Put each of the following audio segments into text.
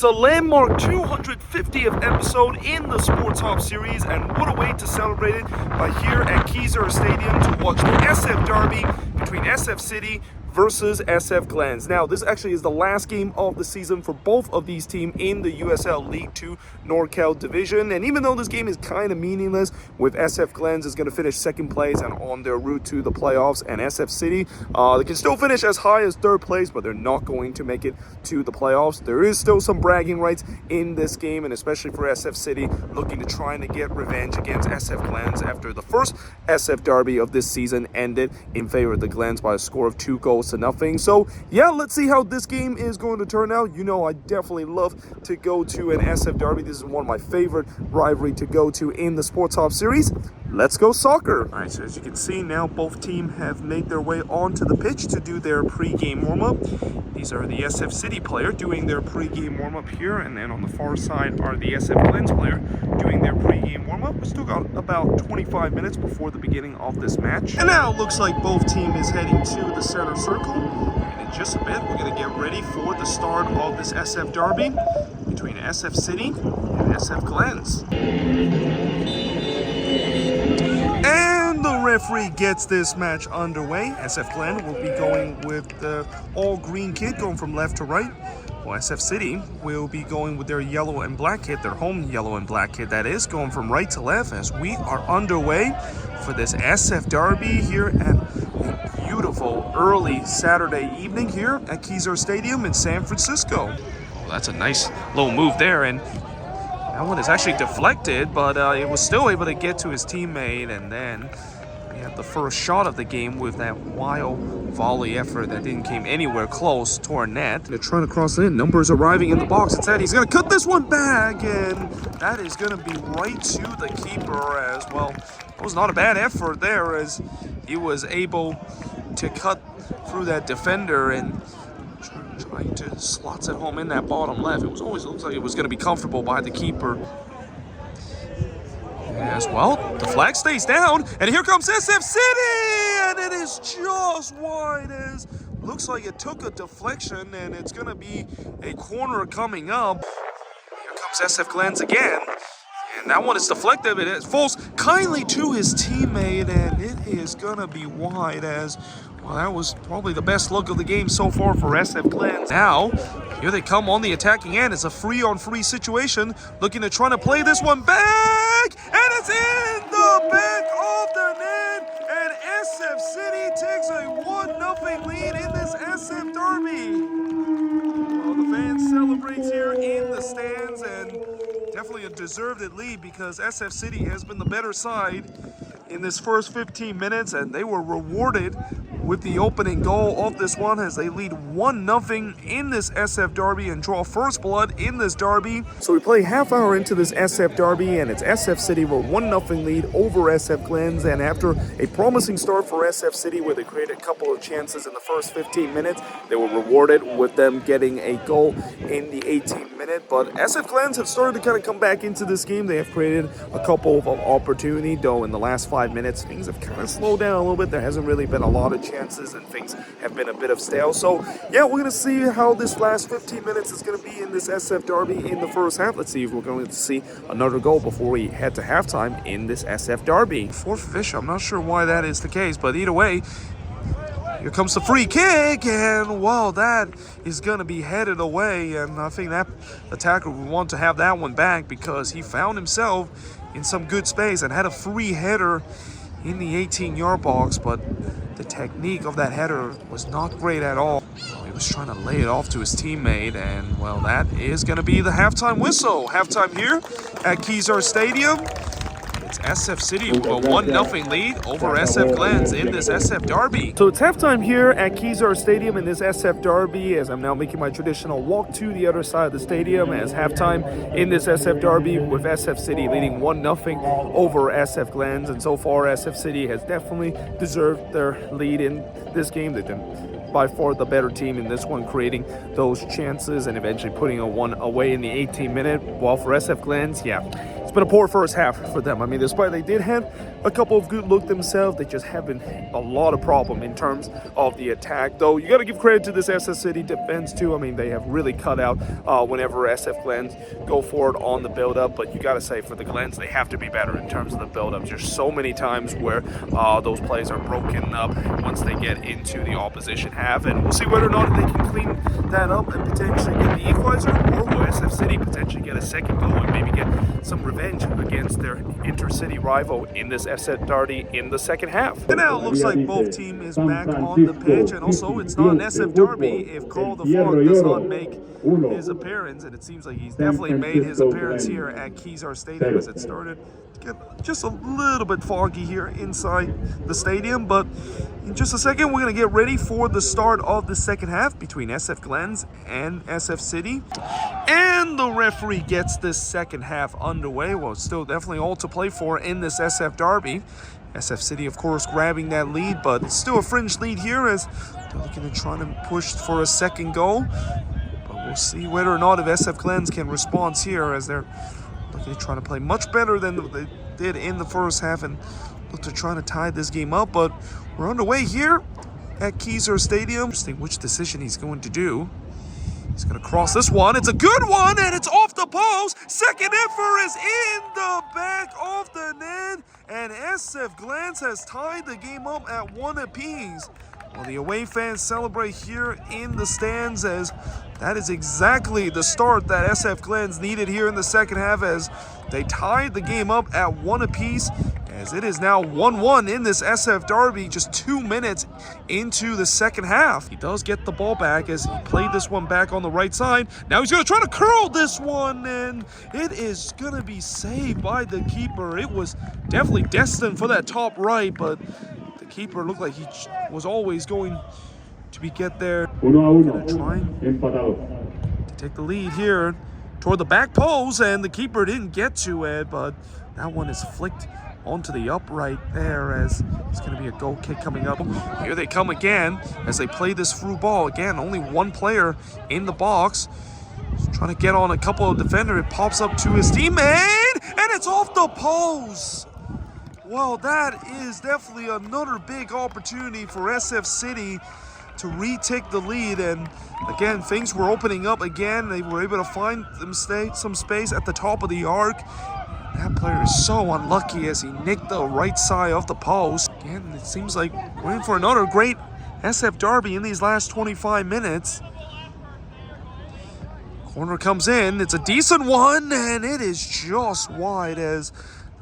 It's a landmark 250th episode in the Sporthop series, and what a way to celebrate it by here at Kezar Stadium to watch the SF Derby between SF City versus SF Glens. Now, this actually is the last game of the season for both of these teams in the USL League 2 NorCal division. And even though this game is kind of meaningless, with SF Glens is going to finish second place and on their route to the playoffs, and SF City, they can still finish as high as third place, but they're not going to make it to the playoffs. There is still some bragging rights in this game, and especially for SF City, looking to trying to get revenge against SF Glens after the first SF Derby of this season ended in favor of the Glens by a score of 2-0. So yeah, let's see how this game is going to turn out. You know, I definitely love to go to an SF Derby. This is one of my favorite rivalry to go to in the Sporthop series. Let's go soccer. All right, so as you can see now, both teams have made their way onto the pitch to do their pre-game warm-up. These are the SF City player doing their pre-game warm-up here, and then on the far side are the SF Glens player doing their pre-game warm-up. We still got about 25 minutes before the beginning of this match. And now it looks like both teams is heading to the center circle. And in just a bit, we're going to get ready for the start of this SF Derby between SF City and SF Glens. And the referee gets this match underway. SF Glen will be going with the all-green kit, going from left to right. Well, SF City will be going with their yellow and black kit, their home yellow and black kit, that is, going from right to left as we are underway for this SF Derby here at a beautiful early Saturday evening here at Kezar Stadium in San Francisco. Well, that's a nice little move there, and that one is actually deflected, but it was still able to get to his teammate, and then we had the first shot of the game with that wild volley effort that didn't came anywhere close to our net. They're trying to cross it in. Numbers arriving in the box. Instead, he's going to cut this one back, and that is going to be right to the keeper as well. It was not a bad effort there as he was able to cut through that defender and trying to slots it home in that bottom left. It was always looks like it was going to be comfortable by the keeper. As well, the flag stays down, and here comes SF City, and it is just wide as looks like it took a deflection, and it's going to be a corner coming up. Here comes SF Glens again, and that one is deflected. It falls kindly to his teammate, and it is going to be wide as well. That was probably the best look of the game so far for SF Glens. Now, here they come on the attacking end. It's a free-on-free situation, looking to try to play this one back, and it's in the back of the net, and SF City takes a 1-0 lead in this SF Derby. Well, the fans celebrates here in the stands, and definitely a deserved lead because SF City has been the better side in this first 15 minutes, and they were rewarded with the opening goal of this one as they lead 1-0 in this SF Derby and draw first blood in this derby. So we play half hour into this SF Derby, and it's SF City with 1-0 lead over SF Glens. And after a promising start for SF City where they created a couple of chances in the first 15 minutes, they were rewarded with them getting a goal in the 18th minute. But SF Glens have started to kind of come back into this game. They have created a couple of opportunity, though in the last 5 minutes things have kind of slowed down a little bit. There hasn't really been a lot of chances, and things have been a bit of stale. So yeah, we're gonna see how this last 15 minutes is gonna be in this SF Derby in the first half. Let's see if we're going to see another goal before we head to halftime in this SF Derby. Fourth official, I'm not sure why that is the case, but either way, here comes the free kick, and well, that is gonna be headed away, and I think that attacker would want to have that one back because he found himself in some good space and had a free header in the 18-yard box, but the technique of that header was not great at all. He was trying to lay it off to his teammate, and well, that is going to be the halftime whistle. Halftime here at Kezar Stadium. It's SF City with a 1-0 lead over SF Glens in this SF Derby. So it's halftime here at Kezar Stadium in this SF Derby as I'm now making my traditional walk to the other side of the stadium as halftime in this SF Derby with SF City leading 1-0 over SF Glens. And so far, SF City has definitely deserved their lead in this game. They've been by far the better team in this one, creating those chances and eventually putting a one away in the 18th minute. While for SF Glens, yeah, it's been a poor first half for them. I mean, despite they did have a couple of good looks themselves, they just having a lot of problem in terms of the attack. Though you got to give credit to this SF City defense too. I mean, they have really cut out whenever SF Glens go forward on the build-up. But you got to say, for the Glens, they have to be better in terms of the build-up. There's so many times where those plays are broken up once they get into the opposition half, and we'll see whether or not they can clean that up and potentially get the equalizer, or will SF City potentially get a second goal and maybe get some revenge against their intercity rival in this SF Derby in the second half. And now it looks like both teams is back on the pitch, and also it's not an SF Derby if Carl the Frog does not make his appearance, and it seems like he's definitely made his appearance here at Kezar Stadium as it started to get just a little bit foggy here inside the stadium. But in just a second, we're going to get ready for the start of the second half between SF Glens and SF City. And the referee gets this second half underway. Well, still definitely all to play for in this SF Derby. SF City, of course, grabbing that lead, but it's still a fringe lead here as they're looking to try to push for a second goal. But we'll see whether or not if SF Glens can respond here, as they're looking to try to play much better than they did in the first half and look to try to tie this game up. But we're underway here at Kezar Stadium. Interesting which decision he's going to do. He's going to cross this one. It's a good one, and it's off the post. Second effort is in the back of the net, and SF Glens has tied the game up at 1 apiece. Well, the away fans celebrate here in the stands, as that is exactly the start that SF Glens needed here in the second half, as they tied the game up at 1 apiece, as it is now 1-1 in this SF Derby just 2 minutes into the second half. He does get the ball back as he played this one back on the right side. Now he's going to try to curl this one, and it is going to be saved by the keeper. It was definitely destined for that top right, but the keeper looked like he was always going to get there. Going to try to take the lead here toward the back post, and the keeper didn't get to it, but that one is flicked onto the upright there, as it's going to be a goal kick coming up. Here they come again as they play this through ball. Again, only one player in the box. He's trying to get on a couple of defenders. It pops up to his teammate, and it's off the post. Well, that is definitely another big opportunity for SF City to retake the lead, and again, things were opening up again. They were able to find some space at the top of the arc. That player is so unlucky as he nicked the right side off the post. Again, it seems like we're in for another great SF Derby in these last 25 minutes. Corner comes in. It's a decent one, and it is just wide, as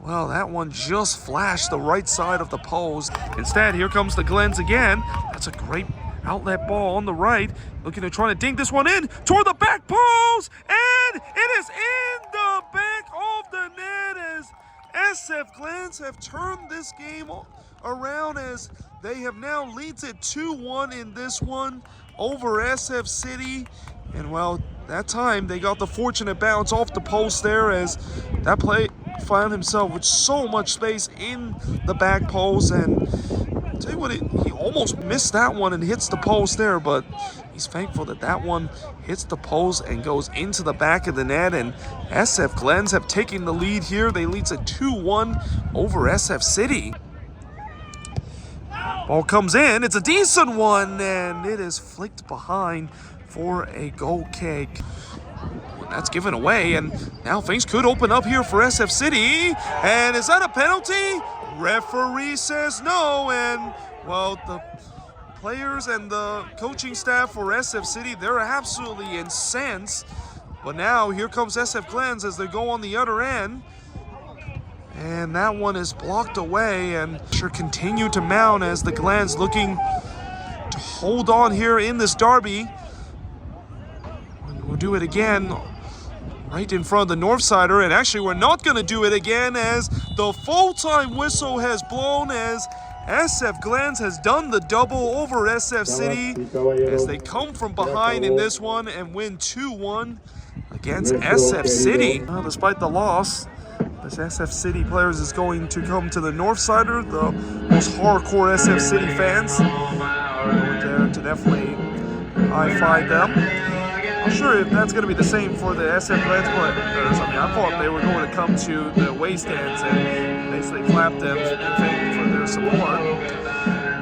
well, that one just flashed the right side of the post. Instead, here comes the Glens again. That's a great outlet ball on the right. Looking to try to dink this one in toward the back post, and it is in the back of the net, as SF Glens have turned this game around, as they have now leads it 2-1 in this one over SF City. And well, that time they got the fortunate bounce off the post there, as that play found himself with so much space in the back post. And I'll tell you what, he almost missed that one and hits the post there, but he's thankful that that one hits the post and goes into the back of the net. And SF Glens have taken the lead here. They lead to 2-1 over SF City. Ball comes in. It's a decent one, and it is flicked behind for a goal kick. That's given away, and now things could open up here for SF City. And is that a penalty? Referee says no, and well, the players and the coaching staff for SF City, they're absolutely incensed. But now here comes SF Glens as they go on the other end. And that one is blocked away, and sure continue to mount as the Glens looking to hold on here in this derby. We'll do it again right in front of the Northsider, and actually we're not going to do it again as the full-time whistle has blown, as SF Glens has done the double over SF City as they come from behind in this one and win 2-1 against SF City. Well, despite the loss, this SF City players is going to come to the Northsider, the most hardcore SF City fans. Going there to definitely high-five them. I'm sure if that's going to be the same for the SF Glens players. I mean, I thought they were going to come to the away stands and basically clap them and thank them for their support.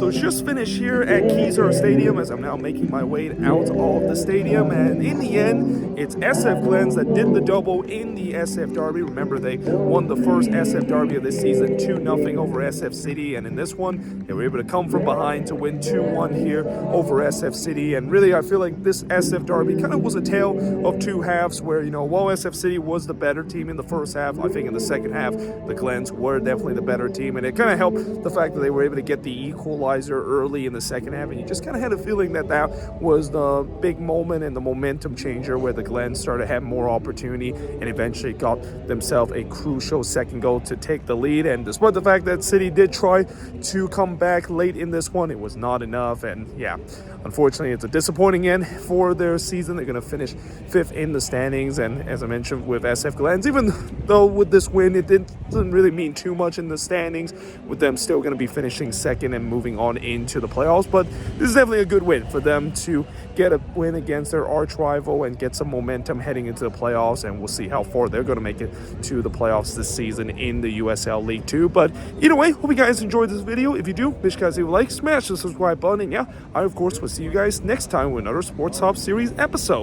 So just finished here at Kezar Stadium as I'm now making my way out of the stadium, and in the end, it's SF Glens that did the double in the SF Derby. Remember, they won the first SF Derby of this season 2-0 over SF City, and in this one, they were able to come from behind to win 2-1 here over SF City. And really, I feel like this SF Derby kind of was a tale of two halves where, you know, while SF City was the better team in the first half, I think in the second half, the Glens were definitely the better team, and it kind of helped the fact that they were able to get the equalizer early in the second half, and you just kind of had a feeling that that was the big moment and the momentum changer where the Glens started to have more opportunity and eventually got themselves a crucial second goal to take the lead. And despite the fact that City did try to come back late in this one, it was not enough. And yeah, unfortunately, it's a disappointing end for their season. They're going to finish 5th in the standings, and as I mentioned with SF Glens, even though with this win it didn't really mean too much in the standings, with them still going to be finishing 2nd and moving on into the playoffs. But this is definitely a good win for them to get a win against their arch rival and get some momentum heading into the playoffs, and we'll see how far they're going to make it to the playoffs this season in the USL League 2. But either way, hope you guys enjoyed this video. If you do, make sure you guys leave a like, smash the subscribe button, and yeah, I of course will see you guys next time with another Sporthop series episode.